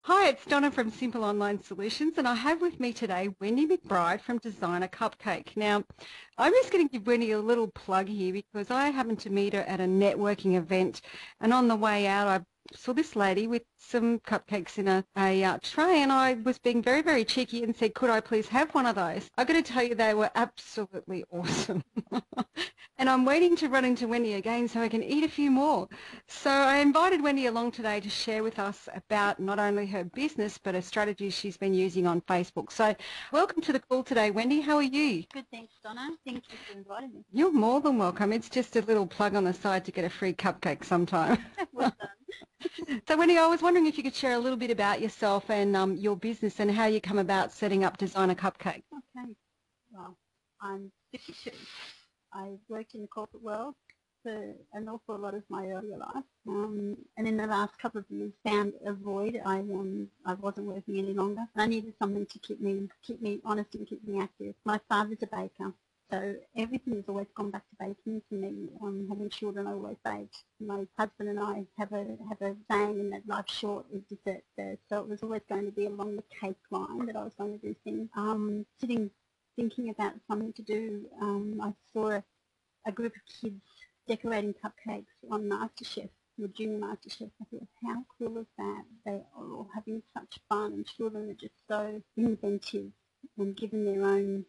Hi, it's Donna from Simple Online Solutions, and I have with me today Wendy McBride from Designer CupCake. Now, I'm just going to give Wendy a little plug here because I happened to meet her at a networking event, and on the way out I saw this lady with some cupcakes in a tray, and I was being very, very cheeky and said, could I please have one of those? I've got to tell you they were absolutely awesome. And I'm waiting to run into Wendy again so I can eat a few more. So I invited Wendy along today to share with us about not only her business but a strategy she's been using on Facebook. So welcome to the call today, Wendy. How are you? Good, thanks, Donna. Thank you for inviting me. You're more than welcome. It's just a little plug on the side to get a free cupcake sometime. Well done. So Wendy, I was wondering if you could share a little bit about yourself and your business and how you come about setting up Designer CupCake. Okay. Well, I'm 52. I worked in the corporate world for an awful lot of my earlier life, and in the last couple of years found a void. I wasn't working any longer. I needed something to keep me honest and keep me active. My father's a baker, so everything has always gone back to baking for me. Having children, I always baked. My husband and I have a saying in that life's short is dessert first. So it was always going to be along the cake line that I was going to do things. Thinking about something to do, I saw a group of kids decorating cupcakes on MasterChef, or Junior MasterChef. I thought, how cool is that? They are all having such fun, and children are just so inventive and given their own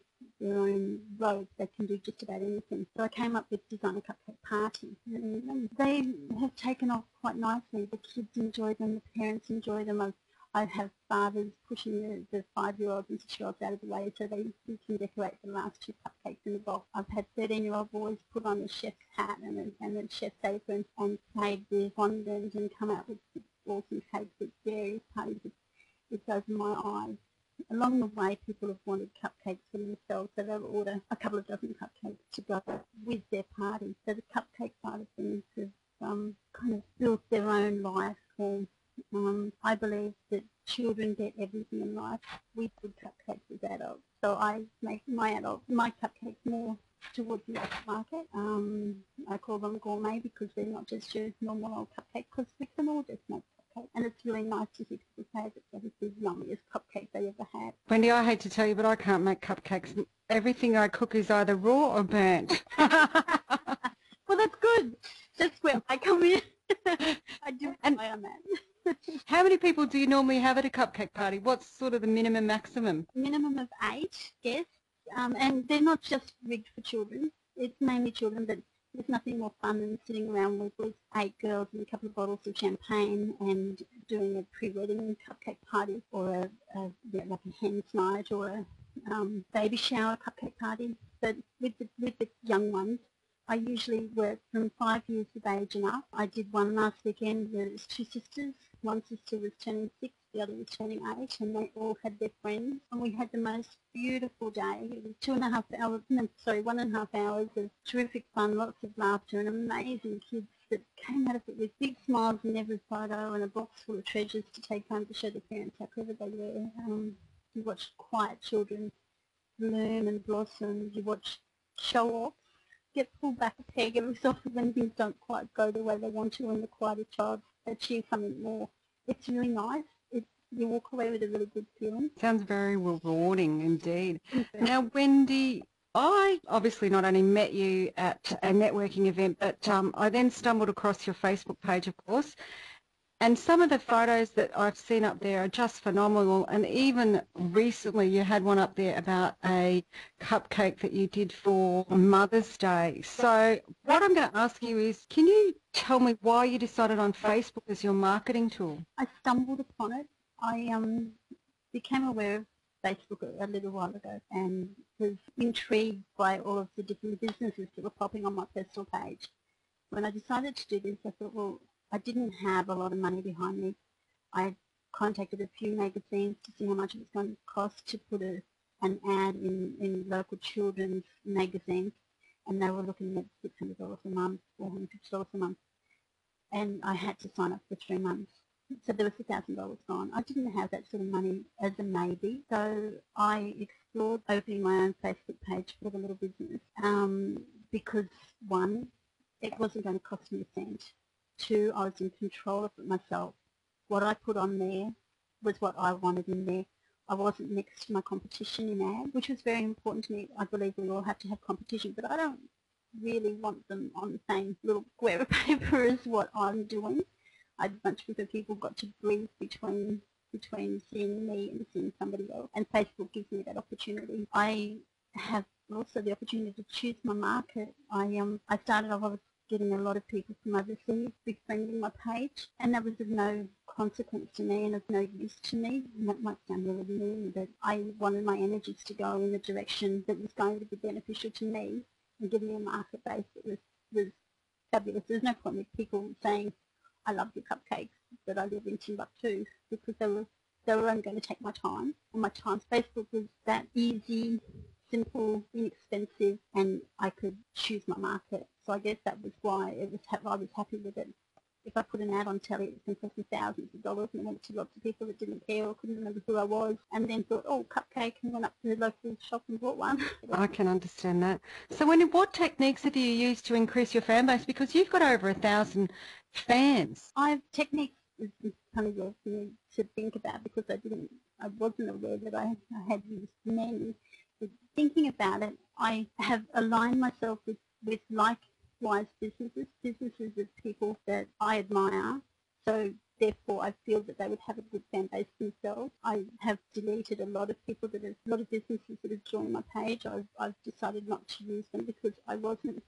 roads, they can do just about anything. So I came up with Designer CupCake Party, and they have taken off quite nicely. The kids enjoy them, the parents enjoy them. I have fathers pushing the 5-year-olds and 6-year-olds out of the way so they can decorate the last 2 cupcakes in the box. I've had 13-year-old boys put on the chef's hat and the chef's apron and played the fondant and come out with awesome cakes at various parties. It's opened my eyes. Along the way, people have wanted cupcakes for themselves, so they'll order a couple of dozen cupcakes to go with their party. So the cupcake side of things has kind of built their own life form. I believe that children get everything in life. We put cupcakes as adults. So I make my cupcakes more towards the market. I call them gourmet because they're not just your normal old cupcake, because we can all just make cupcakes. And it's really nice to hear people say that it's the yummiest cupcake they ever had. Wendy, I hate to tell you, but I can't make cupcakes. Everything I cook is either raw or burnt. Well, that's good. That's where I come in. I do rely on that. How many people do you normally have at a cupcake party? What's sort of the minimum maximum? Minimum of 8 guests, and they're not just rigged for children. It's mainly children, but there's nothing more fun than sitting around with 8 girls and a couple of bottles of champagne and doing a pre-wedding cupcake party, or like a hen's night, or a baby shower cupcake party. But with the young ones, I usually work from 5 years of age and up. I did one last weekend where it was 2 sisters. One sister was turning 6, the other was turning 8, and they all had their friends. And we had the most beautiful day. It was 1.5 hours of terrific fun, lots of laughter, and amazing kids that came out of it with big smiles in every photo and a box full of treasures to take home to show their parents how clever they were. You watch quiet children bloom and blossom. You watch show-offs get pulled back a peg every so often when things don't quite go the way they want to, and the quieter child achieve something more. It's really nice. You walk away with a really good feeling. Sounds very rewarding indeed. Now, Wendy, I obviously not only met you at a networking event, but I then stumbled across your Facebook page, of course, and some of the photos that I've seen up there are just phenomenal. And even recently you had one up there about a cupcake that you did for Mother's Day. So what I'm going to ask you is, can you tell me why you decided on Facebook as your marketing tool? I stumbled upon it. I became aware of Facebook a little while ago and was intrigued by all of the different businesses that were popping on my personal page. When I decided to do this, I thought, well, I didn't have a lot of money behind me. I contacted a few magazines to see how much it was going to cost to put an ad in local children's magazines, and they were looking at $600 a month, $450 a month, and I had to sign up for 3 months. So there was $1,000 gone. I didn't have that sort of money as a maybe, so I explored opening my own Facebook page for the little business because, 1, it wasn't going to cost me a cent. 2, I was in control of it myself. What I put on there was what I wanted in there. I wasn't next to my competition in ad, which was very important to me. I believe we all have to have competition, but I don't really want them on the same little square of paper as what I'm doing. I'd much prefer people got to breathe between seeing me and seeing somebody else, and Facebook gives me that opportunity. I have also the opportunity to choose my market. I started off, I was getting a lot of people from overseas befriending my page, and that was of no consequence to me and of no use to me. And that might sound really mean, but I wanted my energies to go in the direction that was going to be beneficial to me and give me a market base that was fabulous. There's no point with people saying, I love your cupcakes, but I live in Timbuktu, because they were only going to take my time. And my time, Facebook was that easy, simple, inexpensive, and I could choose my market. So I guess that was why I was happy with it. If I put an ad on telly, it was going to cost me thousands of dollars, and I went to lots of people that didn't care or couldn't remember who I was, and then thought, oh, cupcake, and went up to the local shop and bought one. I can understand that. So Wendy, what techniques have you used to increase your fan base? Because you've got over 1,000 fans. Techniques is kind of for me to think about, because I wasn't aware that I had used many. But thinking about it, I have aligned myself with likewise businesses of people that I admire. So therefore, I feel that they would have a good fan base themselves. I have deleted a lot of businesses that have joined my page. I've decided not to use them because I wasn't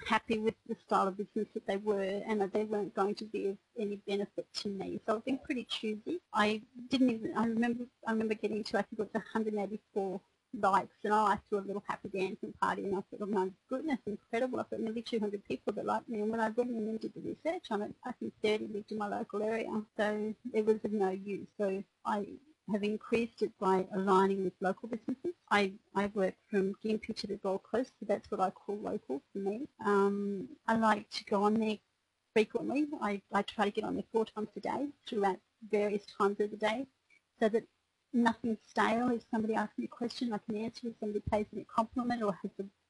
happy with the style of business that they were, and that they weren't going to be of any benefit to me. So I've been pretty choosy. I remember getting to, I think it was 184 likes, and I threw a little happy dancing party, and I thought, oh my goodness, incredible, I've got nearly 200 people that like me. And when I went in and did the research on it, I think 30 lived in my local area, so it was of no use. So I have increased it by aligning with local businesses. I work from Gympie to the Gold Coast, so that's what I call local for me. I like to go on there frequently. I try to get on there 4 times a day throughout various times of the day, so that nothing stale. If somebody asks me a question, I can answer. If somebody pays me a compliment or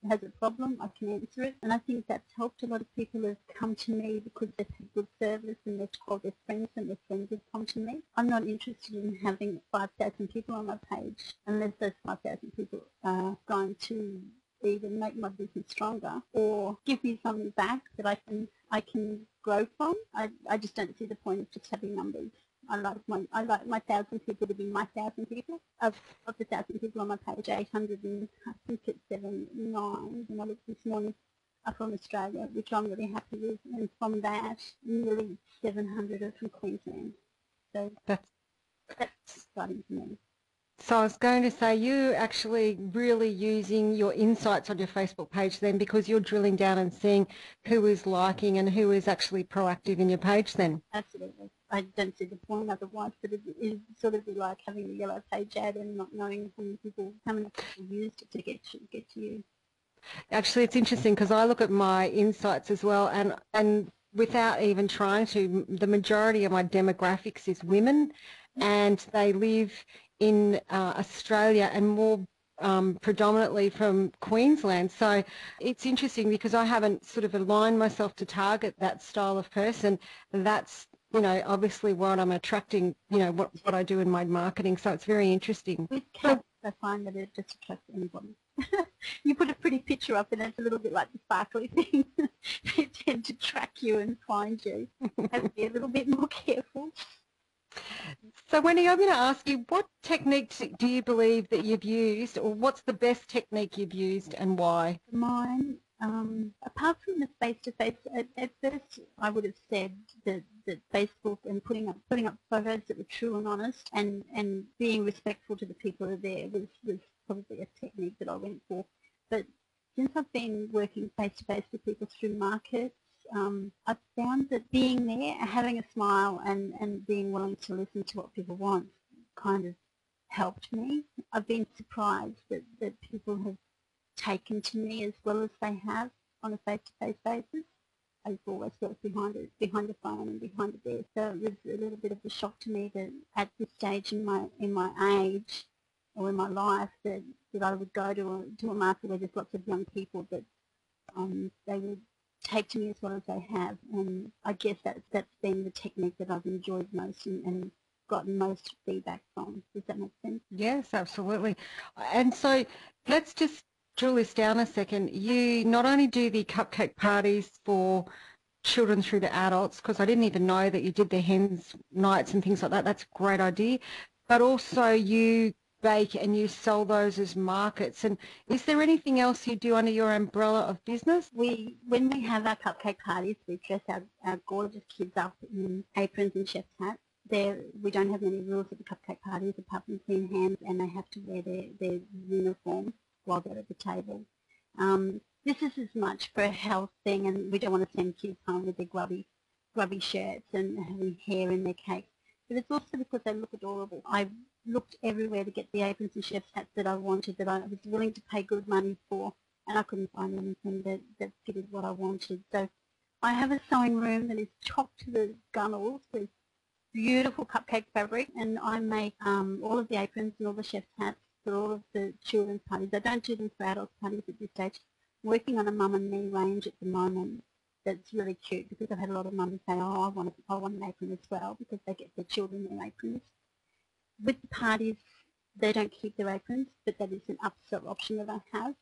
has a problem, I can answer it. And I think that's helped. A lot of people have come to me because they've had good service and they've told their friends, and their friends have come to me. I'm not interested in having 5,000 people on my page unless those 5,000 people are going to either make my business stronger or give me something back that I can grow from. I just don't see the point of just having numbers. I like my 1,000 people to be my 1,000 people. Of the 1,000 people on my page, 800 and I think it's 79 when I looked this morning are from Australia, which I'm really happy with. And from that, nearly 700 are from Queensland. So that's exciting for me. So I was going to say, you're actually really using your insights on your Facebook page then, because you're drilling down and seeing who is liking and who is actually proactive in your page then. Absolutely. I don't see the point otherwise, but it is sort of like having a yellow page ad and not knowing how many people used it to get to you. Actually, it's interesting because I look at my insights as well, and without even trying to, the majority of my demographics is women, and they live in Australia and more predominantly from Queensland. So it's interesting because I haven't sort of aligned myself to target that style of person. That's, you know, obviously what I'm attracting, you know, what I do in my marketing. So it's very interesting. With cats, I find that it just attracts anybody. You put a pretty picture up and it's a little bit like the sparkly thing. They tend to track you and find you. Have to be a little bit more careful. So Wendy, I'm going to ask you, what technique do you believe that you've used, or what's the best technique you've used and why? Mine, apart from the face-to-face, at first I would have said that Facebook and putting up photos that were true and honest and being respectful to the people that are there was probably a technique that I went for. But since I've been working face-to-face with people through markets, I've found that being there, having a smile and being willing to listen to what people want kind of helped me. I've been surprised that people have taken to me as well as they have on a face-to-face basis. I've always worked behind the phone and behind the desk, so it was a little bit of a shock to me that at this stage in my age or in my life that I would go to a market where there's lots of young people that they would take to me as well as they have, and I guess that's been the technique that I've enjoyed most, and gotten most feedback from. Does that make sense? Yes, absolutely. And so let's just drill this down a second. You not only do the cupcake parties for children through to adults, because I didn't even know that you did the hens nights and things like that. That's a great idea. But also you bake and you sell those as markets. And is there anything else you do under your umbrella of business? When we have our cupcake parties, we dress our gorgeous kids up in aprons and chef's hats. We don't have many rules at the cupcake parties apart from clean hands, and they have to wear their uniform while they're at the table. This is as much for a health thing, and we don't want to send kids home with their grubby shirts and having hair in their cake. But it's also because they look adorable. I looked everywhere to get the aprons and chef's hats that I wanted, that I was willing to pay good money for, and I couldn't find anything that fitted what I wanted. So I have a sewing room that is chocked to the gunnels with beautiful cupcake fabric, and I make all of the aprons and all the chef's hats for all of the children's parties. I don't do them for adult parties at this stage. I'm working on a mum and me range at the moment that's really cute, because I've had a lot of mums say, oh, I want an apron as well, because they get their children their aprons. With the parties, they don't keep their aprons, but that is an upsell option that I have.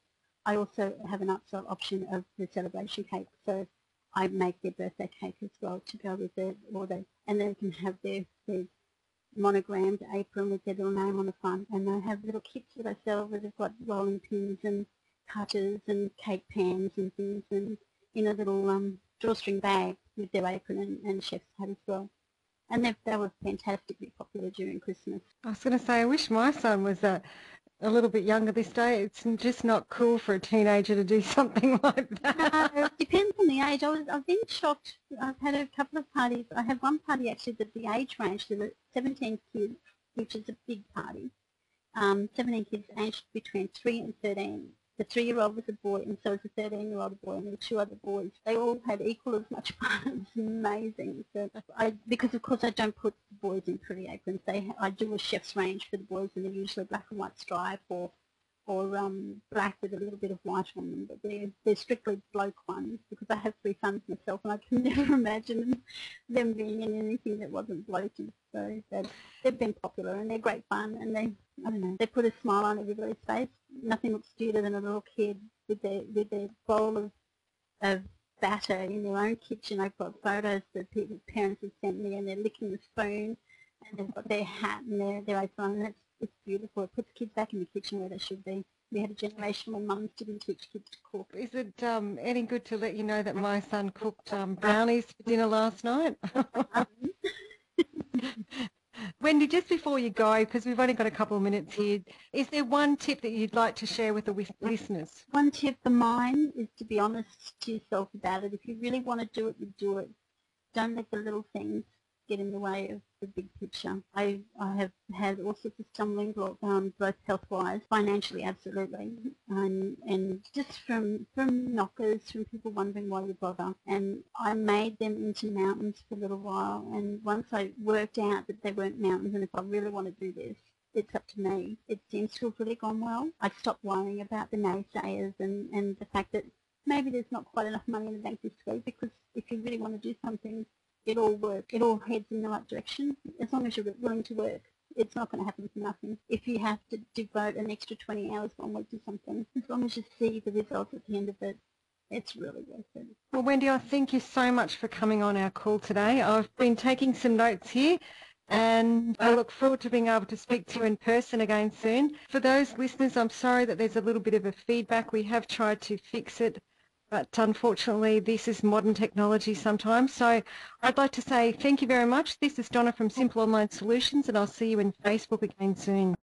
I also have an upsell option of the celebration cake, so I make their birthday cake as well to go with the order, and they can have their monogrammed apron with their little name on the front, and they have little kits that I sell where they've got rolling pins and cutters and cake pans and things, and in a little drawstring bag with their apron and chef's hat as well. And they were fantastically popular during Christmas. I was going to say, I wish my son was a little bit younger this day. It's just not cool for a teenager to do something like that. No, it depends on the age. I've been shocked. I've had a couple of parties. I had one party actually that the age range, there were 17 kids, which is a big party. 17 kids aged between 3 and 13. The 3-year-old was a boy, and so was the 13-year-old boy, and there were 2 other boys. They all had equal as much fun. It was amazing. So because of course I don't put the boys in pretty aprons. I do a chef's range for the boys, and they're usually black and white stripe or black with a little bit of white on them, but they're strictly bloke ones, because I have 3 sons myself, and I can never imagine them being in anything that wasn't blokey. So they've been popular, and they're great fun, and I don't know, they put a smile on everybody's face. Nothing looks cuter than a little kid with their bowl of batter in their own kitchen. I've got photos that parents have sent me, and they're licking the spoon, and they've got their hat and their apron, and it's beautiful. It puts kids back in the kitchen where they should be. We had a generation when mums didn't teach kids to cook. Is it any good to let you know that my son cooked brownies for dinner last night? Wendy, just before you go, because we've only got a couple of minutes here, is there one tip that you'd like to share with the listeners? One tip of mine is to be honest to yourself about it. If you really want to do it, you do it. Don't let the little things get in the way of the big picture. I have had all sorts of stumbling blocks, both health-wise, financially, absolutely, and just from knockers, from people wondering why you bother. And I made them into mountains for a little while, and once I worked out that they weren't mountains, and if I really want to do this, it's up to me. It seems to have really gone well. I stopped worrying about the naysayers and the fact that maybe there's not quite enough money in the bank this week, because if you really want to do something, it all works. It all heads in the right direction. As long as you're willing to work, it's not going to happen for nothing. If you have to devote an extra 20 hours one week to something, as long as you see the results at the end of it, it's really worth it. Well, Wendy, I thank you so much for coming on our call today. I've been taking some notes here, and I look forward to being able to speak to you in person again soon. For those listeners, I'm sorry that there's a little bit of a feedback. We have tried to fix it, but unfortunately this is modern technology sometimes. So I'd like to say thank you very much. This is Donna from Simple Online Solutions, and I'll see you in Facebook again soon.